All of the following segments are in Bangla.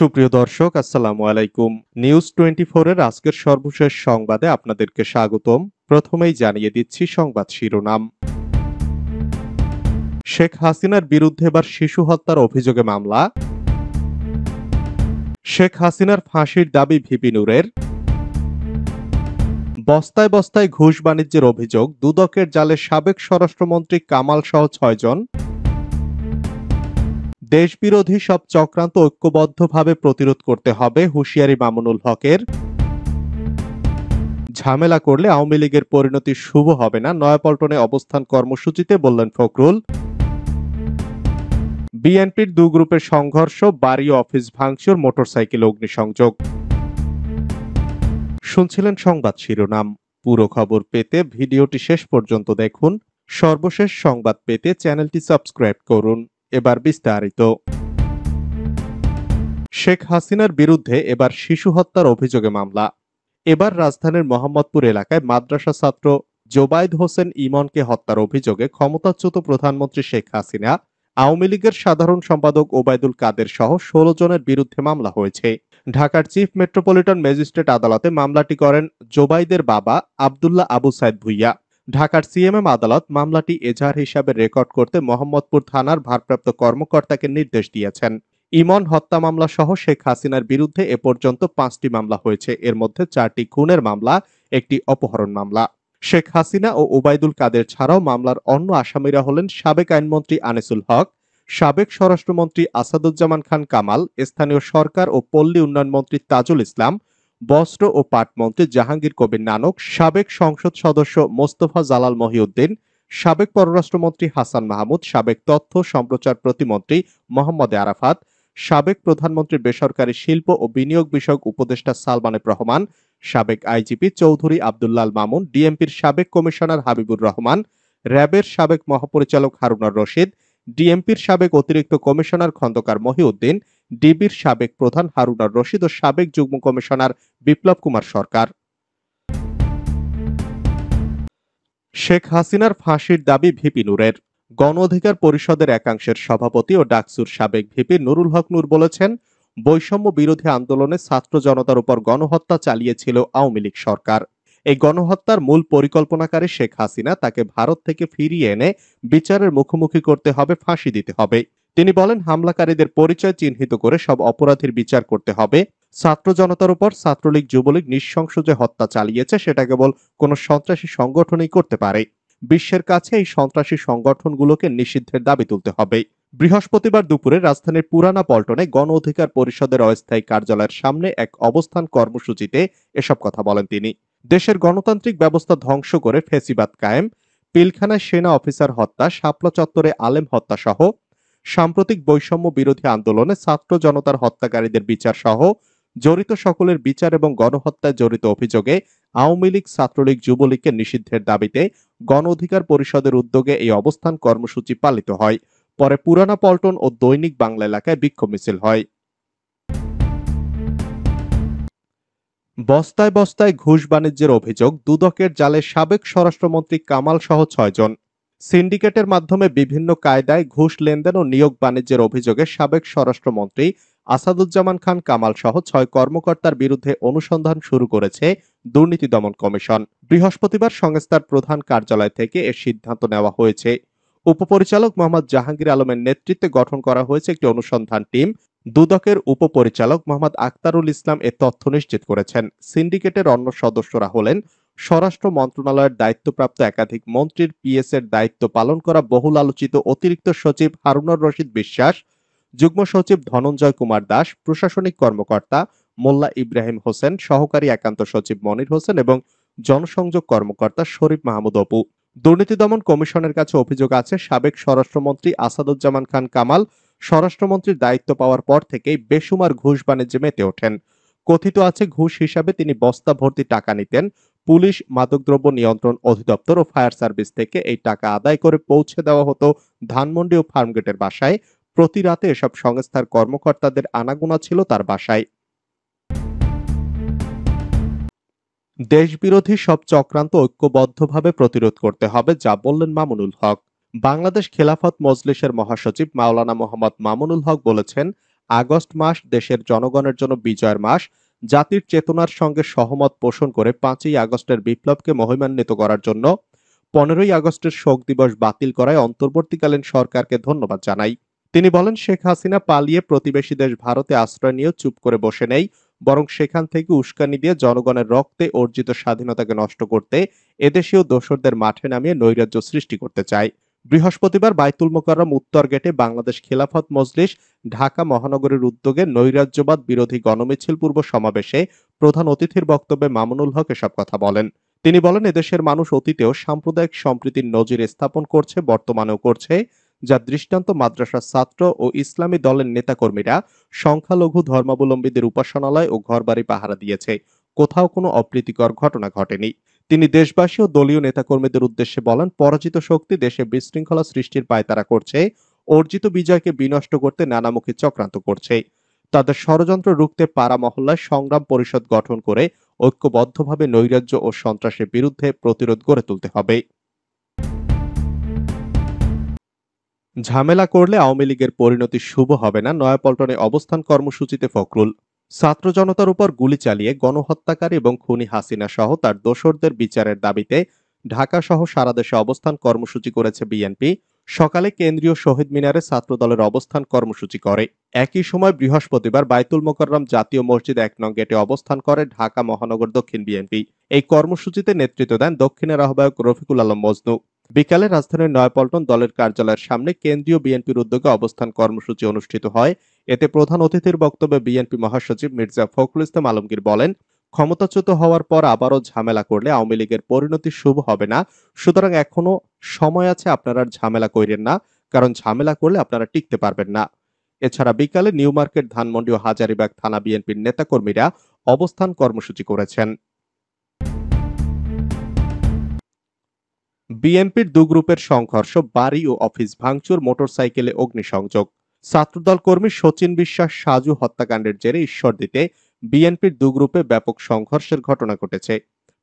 সুপ্রিয় দর্শক, আসসালামু আলাইকুম। নিউজ 24 এর আজকের সর্বশেষ সংবাদে আপনাদেরকে স্বাগতম। প্রথমেই জানিয়ে দিচ্ছি সংবাদ শিরোনাম। শেখ হাসিনার বিরুদ্ধে এবার শিশু হত্যার অভিযোগে মামলা। শেখ হাসিনার ফাঁসির দাবি ভিপি নূরের। বস্তায় বস্তায় ঘুষ বাণিজ্যের অভিযোগ, দুদকের জালে সাবেক স্বরাষ্ট্রমন্ত্রী কামাল সহ 6 জন। দেশবিরোধী সব চক্রান্ত ঐক্যবদ্ধভাবে প্রতিরোধ করতে হবে, হুঁশিয়ারি মামুনুল হকের। ঝামেলা করলে আওয়ামী লীগের পরিণতি শুভ হবে না, নয়াপল্টনে অবস্থান কর্মসূচিতে বললেন ফখরুল। বিএনপির দু গ্রুপের সংঘর্ষ, বাড়ি ও অফিস ভাঙচুর, মোটরসাইকেল অগ্নিসংযোগ। শুনছিলেন সংবাদ শিরোনাম। পুরো খবর পেতে ভিডিওটি শেষ পর্যন্ত দেখুন। সর্বশেষ সংবাদ পেতে চ্যানেলটি সাবস্ক্রাইব করুন। এবার বিস্তারিত। শেখ হাসিনার বিরুদ্ধে এবার শিশু হত্যার অভিযোগে মামলা। এবার রাজধানীর মোহাম্মদপুর এলাকায় মাদ্রাসা ছাত্র জোবাইদ হোসেন ইমনকে হত্যার অভিযোগে ক্ষমতাচ্যুত প্রধানমন্ত্রী শেখ হাসিনা, আওয়ামী লীগের সাধারণ সম্পাদক ওবায়দুল কাদের সহ 16 জনের বিরুদ্ধে মামলা হয়েছে। ঢাকার চিফ মেট্রোপলিটন ম্যাজিস্ট্রেট আদালতে মামলাটি করেন জোবাইদের বাবা আব্দুল্লাহ আবু সাইদ ভুইয়া। ঢাকার সিএমএম আদালত মামলাটি এজাহার হিসাবে রেকর্ড করতে মোহাম্মদপুর থানার ভারপ্রাপ্ত কর্মকর্তাকে নির্দেশ দিয়েছেন। ইমন হত্যা মামলা সহ শেখ হাসিনার বিরুদ্ধে এ পর্যন্ত 5টি মামলা হয়েছে। এর মধ্যে 4টি খুনের মামলা, একটি অপহরণ মামলা। শেখ হাসিনা ও ওবায়দুল কাদের ছাড়াও মামলার অন্য আসামিরা হলেন সাবেক আইনমন্ত্রী আনিসুল হক, সাবেক স্বরাষ্ট্রমন্ত্রী আসাদুজ্জামান খান কামাল, স্থানীয় সরকার ও পল্লী উন্নয়ন মন্ত্রী তাজুল ইসলাম, বস্ত্র ও পাট মন্ত্রী জাহাঙ্গীর কবির নানক, সাবেক সংসদ সদস্য মোস্তফা জালাল মহিউদ্দিন, সাবেক পররাষ্ট্রমন্ত্রী হাসান মাহমুদ, সাবেক তথ্য সম্প্রচার প্রতিমন্ত্রী মোহাম্মদ আরাফাত, সাবেক প্রধানমন্ত্রী বেসরকারি শিল্প ও বিনিয়োগ বিষয়ক উপদেষ্টা সালমান এফ রহমান, সাবেক আইজিপি চৌধুরী আব্দুল্লাল মামুন, ডিএমপির সাবেক কমিশনার হাবিবুর রহমান, র্যাবের সাবেক মহাপরিচালক হারুনার রশিদ, ডিএমপির সাবেক অতিরিক্ত কমিশনার খন্দকার মহিউদ্দিন, ডিবির সাবেক প্রধান হারুনার রশিদ ও সাবেক যুগ্ম কমিশনার বিপ্লব কুমার সরকার। শেখ হাসিনার ফাঁসির দাবি ভিপি নূরের। গণ অধিকার পরিষদের একাংশের সভাপতি ও ডাকসুর সাবেক ভিপি নুরুল হক নূর বলেছেন, বৈষম্য বিরোধী আন্দোলনে ছাত্র জনতার উপর গণহত্যা চালিয়েছিল আওয়ামী লীগ সরকার। এই গণহত্যার মূল পরিকল্পনাকারী শেখ হাসিনা, তাকে ভারত থেকে ফিরিয়ে এনে বিচারের মুখোমুখি করতে হবে, ফাঁসি দিতে হবে। তিনি বলেন, হামলাকারীদের পরিচয় চিহ্নিত করে সব অপরাধীর বিচার করতে হবে। ছাত্র জনতার উপর ছাত্রলীগ যুবলীগ নৃশংস যে হত্যা চালিয়েছে, সেটা কেবল কোন সন্ত্রাসী সংগঠনই করতে পারে। বিশ্বের কাছে এই সন্ত্রাসী সংগঠনগুলোকে নিষিদ্ধের দাবি তুলতে হবে। বৃহস্পতিবার দুপুরে রাজধানীর পুরানা পল্টনে গণ অধিকার পরিষদের অস্থায়ী কার্যালয়ের সামনে এক অবস্থান কর্মসূচিতে এসব কথা বলেন তিনি। দেশের গণতান্ত্রিক ব্যবস্থা ধ্বংস করে ফ্যাসিবাদ কায়েম, পিলখানায় সেনা অফিসার হত্যা, শাপলা চত্বরে আলেম হত্যা সহ সাম্প্রতিক বৈষম্য বিরোধী আন্দোলনে ছাত্র জনতার হত্যাকারীদের বিচার সহ জড়িত সকলের বিচার এবং গণহত্যায় জড়িত অভিযোগে আওয়ামী লীগ, ছাত্রলীগ, যুবলীগকে নিষিদ্ধের দাবিতে গণ অধিকার পরিষদের উদ্যোগে এই অবস্থান কর্মসূচি পালিত হয়। পরে পুরানা পল্টন ও দৈনিক বাংলা এলাকায় বিক্ষোভ মিছিল হয়। বস্তায় বস্তায় ঘুষ বাণিজ্যের অভিযোগ, দুদকের জালে সাবেক স্বরাষ্ট্রমন্ত্রী কামাল সহ 6 জন। সিন্ডিকেটের মাধ্যমে বিভিন্ন কায়দায় ঘুষ লেনদেন ও নিয়োগ বাণিজ্যের অভিযোগে সাবেক স্বরাষ্ট্রমন্ত্রী আসাদুজ্জামান খান কামাল সহ 6 কর্মকর্তার বিরুদ্ধে অনুসন্ধান শুরু করেছে দুর্নীতি দমন কমিশন। বৃহস্পতিবার সংস্থার প্রধান কার্যালয় থেকে এর সিদ্ধান্ত নেওয়া হয়েছে। উপপরিচালক মোহাম্মদ জাহাঙ্গীর আলমের নেতৃত্বে গঠন করা হয়েছে একটি অনুসন্ধান টিম। দুদকের উপপরিচালক মোহাম্মদ আক্তারুল ইসলাম এ তথ্য নিশ্চিত করেছেন। সিন্ডিকেটের অন্য সদস্যরা হলেন স্বরাষ্ট্র মন্ত্রণালয়ের দায়িত্বপ্রাপ্ত একাধিক মন্ত্রীর পিএস এর দায়িত্ব পালন করা বহুল আলোচিত অতিরিক্ত সচিব হারুনুর রশিদ বিশ্বাস, যুগ্ম সচিব ধনঞ্জয় কুমার দাস, প্রশাসনিক কর্মকর্তা মোল্লা ইব্রাহিম হোসেন, সহকারী একান্ত সচিব মনির হোসেন এবং জনসংযোগ কর্মকর্তা শরীফ মাহমুদ অপু। দুর্নীতি দমন কমিশনের কাছে অভিযোগ আছে, সাবেক স্বরাষ্ট্রমন্ত্রী আসাদুজ্জামান খান কামাল স্বরাষ্ট্রমন্ত্রীর দায়িত্ব পাওয়ার পর থেকেই বেসুমার ঘুষ বাণিজ্যে মেতে ওঠেন। কথিত আছে, ঘুষ হিসাবে তিনি বস্তা ভর্তি টাকা নিতেন। পুলিশ, মাদকদ্রব্য নিয়ন্ত্রণ অধিদপ্তর ও ফায়ার সার্ভিস থেকে এই টাকা আদায় করে পৌঁছে দেওয়া হতো ধানমন্ডি ও ফার্মগেটের বাসায়। প্রতি রাতে এসব সংস্থার কর্মকর্তাদের আনাগোনা ছিল তার বাসায়। দেশবিরোধী সব চক্রান্ত ঐক্যবদ্ধভাবে প্রতিরোধ করতে হবে, যা বললেন মামুনুল হক। বাংলাদেশ খেলাফত মজলিসের মহাসচিব মাওলানা মোহাম্মদ মামুনুল হক বলেছেন, আগস্ট মাস দেশের জনগণের জন্য বিজয়ের মাস। জাতির চেতনার সঙ্গে সহমত পোষণ করে 5ই আগস্টের বিপ্লবকে মহিমান্বিত করার জন্য 15ই আগস্টের শোক দিবস বাতিল করায় অন্তর্বর্তীকালীন সরকারকে ধন্যবাদ জানাই। তিনি বলেন, শেখ হাসিনা পালিয়ে প্রতিবেশী দেশ ভারতে আশ্রয় নিয়েও চুপ করে বসে নেই, বরং সেখান থেকে উস্কানি দিয়ে জনগণের রক্তে অর্জিত স্বাধীনতাকে নষ্ট করতে এদেশীয় দোসরদের মাঠে নামিয়ে নৈরাজ্য সৃষ্টি করতে চায়। বৃহস্পতিবার বায়তুল মোকাররম উত্তর গেটে বাংলাদেশ খেলাফত মজলিস ঢাকা মহানগরের উদ্যোগে নৈরাজ্যবাদ বিরোধী গণমিছিল পূর্ব সমাবেশে প্রধান অতিথির বক্তব্যে মামুনুল হক এসব কথা বলেন। তিনি বলেন, এদেশের মানুষ অতীতেও সাম্প্রদায়িক সম্প্রীতির নজির স্থাপন করছে, বর্তমানেও করছে, যার দৃষ্টান্ত মাদ্রাসার ছাত্র ও ইসলামী দলের নেতাকর্মীরা সংখ্যালঘু ধর্মাবলম্বীদের উপাসনালয় ও ঘরবাড়ি পাহারা দিয়েছে। কোথাও কোনো অপ্রীতিকর ঘটনা ঘটেনি। তিনি দেশবাসী ও দলীয় নেতাকর্মীদের উদ্দেশ্যে বলেন, পরাজিত শক্তি দেশে বিশৃঙ্খলা সৃষ্টির পায়তারা করছে, অর্জিত বিজয়কে বিনষ্ট করতে নানামুখী চক্রান্ত করছে। তাদের ষড়যন্ত্র রুখতে পাড়া মহল্লায় সংগ্রাম পরিষদ গঠন করে ঐক্যবদ্ধভাবে নৈরাজ্য ও সন্ত্রাসের বিরুদ্ধে প্রতিরোধ গড়ে তুলতে হবে। ঝামেলা করলে আওয়ামী লীগের পরিণতি শুভ হবে না, নয়াপল্টনে অবস্থান কর্মসূচিতে ফখরুল। ছাত্র জনতার উপর গুলি চালিয়ে গণহত্যাকারী এবং খুনি হাসিনা সহ তার দোসরদের বিচারের দাবিতে ঢাকা সহ সারা দেশে অবস্থান কর্মসূচি করেছে বিএনপি। সকালে কেন্দ্রীয় শহীদ মিনারে ছাত্রদলের অবস্থান কর্মসূচি করে। একই সময় বৃহস্পতিবার বায়তুল মোকাররম জাতীয় মসজিদ 1 নং গেটে অবস্থান করে ঢাকা মহানগর দক্ষিণ বিএনপি। এই কর্মসূচিতে নেতৃত্ব দেন দক্ষিণের আহ্বায়ক রফিকুল আলম মজনু। বিকালে রাজধানীর নয়াপল্টন দলের কার্যালয়ের সামনে কেন্দ্রীয় বিএনপির উদ্যোগে অবস্থান কর্মসূচি অনুষ্ঠিত হয়। এতে প্রধান অতিথির বক্তব্যে বিএনপি মহাসচিব মির্জা ফখরুল ইসলাম আলমগীর বলেন, ক্ষমতাচ্যুত হওয়ার পর আবারও ঝামেলা করলে আওয়ামী লীগের পরিণতি শুভ হবে না। সুতরাং এখনো সময় আছে, আপনারা আর ঝামেলা কইরেন না, কারণ ঝামেলা করলে আপনারা টিকতে পারবেন না। এছাড়া বিকালে নিউ মার্কেট, ধানমন্ডি ও হাজারীবাগ থানা বিএনপির নেতাকর্মীরা অবস্থান কর্মসূচি করেছেন। বিএনপির দু গ্রুপের সংঘর্ষ, বাড়ি ও অফিস ভাঙচুর, মোটরসাইকেলে অগ্নিসংযোগ। ছাত্রদল কর্মী শচীন বিশ্বাস সাজু হত্যাকাণ্ডের জেরে ঈশ্বরদীতে বিএনপির দু গ্রুপে ব্যাপক সংঘর্ষের ঘটনা ঘটেছে।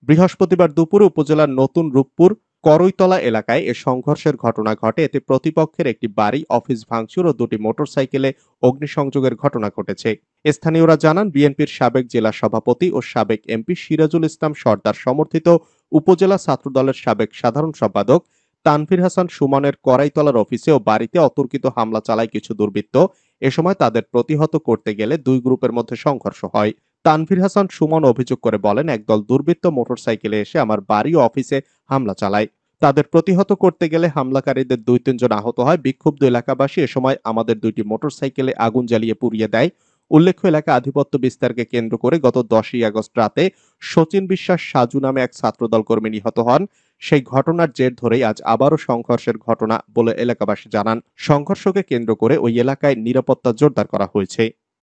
বৃহস্পতিবার দুপুরে উপজেলার নতুন রূপপুর করইতলা এলাকায় এ সংঘর্ষের ঘটনা ঘটে। এতে প্রতিপক্ষের একটি বাড়ি, অফিস ভাঙচুর ও দুটি মোটরসাইকেলে অগ্নিসংযোগের ঘটনা ঘটেছে। স্থানীয়রা জানান, বিএনপির সাবেক জেলা সভাপতি ও সাবেক এমপি সিরাজুল ইসলাম সর্দার সমর্থিত উপজেলা ছাত্রদলের সাবেক সাধারণ সম্পাদক তানভীর হাসান সুমনের করাইতলার অফিসে ও বাড়িতে অতর্কিত হামলা চালায় কিছু দুর্বৃত্ত। এ সময় তাদের প্রতিহত করতে গেলে দুই গ্রুপের মধ্যে সংঘর্ষ হয়। তানভীর হাসান সুমন অভিযোগ করে বলেন, একদল দুর্বৃত্ত মোটরসাইকেলে এসে আমার বাড়ি ও অফিসে হামলা চালায়। তাদের প্রতিহত করতে গেলে হামলাকারীদের 2-3 জন আহত হয়। বিক্ষুব্ধ এলাকাবাসী এ সময় আমাদের দুইটি মোটরসাইকেলে আগুন জ্বালিয়ে পুড়িয়ে দেয়। উল্লেখ্য, এলাকা আধিপত্য বিস্তারকে কেন্দ্র করে গত 10ই আগস্ট রাতে শচীন বিশ্বাস সাজু নামে এক ছাত্রদল কর্মী নিহত হন। সেই ঘটনার জের ধরেই আজ আবারও সংঘর্ষের ঘটনা বলে এলাকাবাসী জানান। সংঘর্ষকে কেন্দ্র করে ওই এলাকায় নিরাপত্তা জোরদার করা হয়েছে।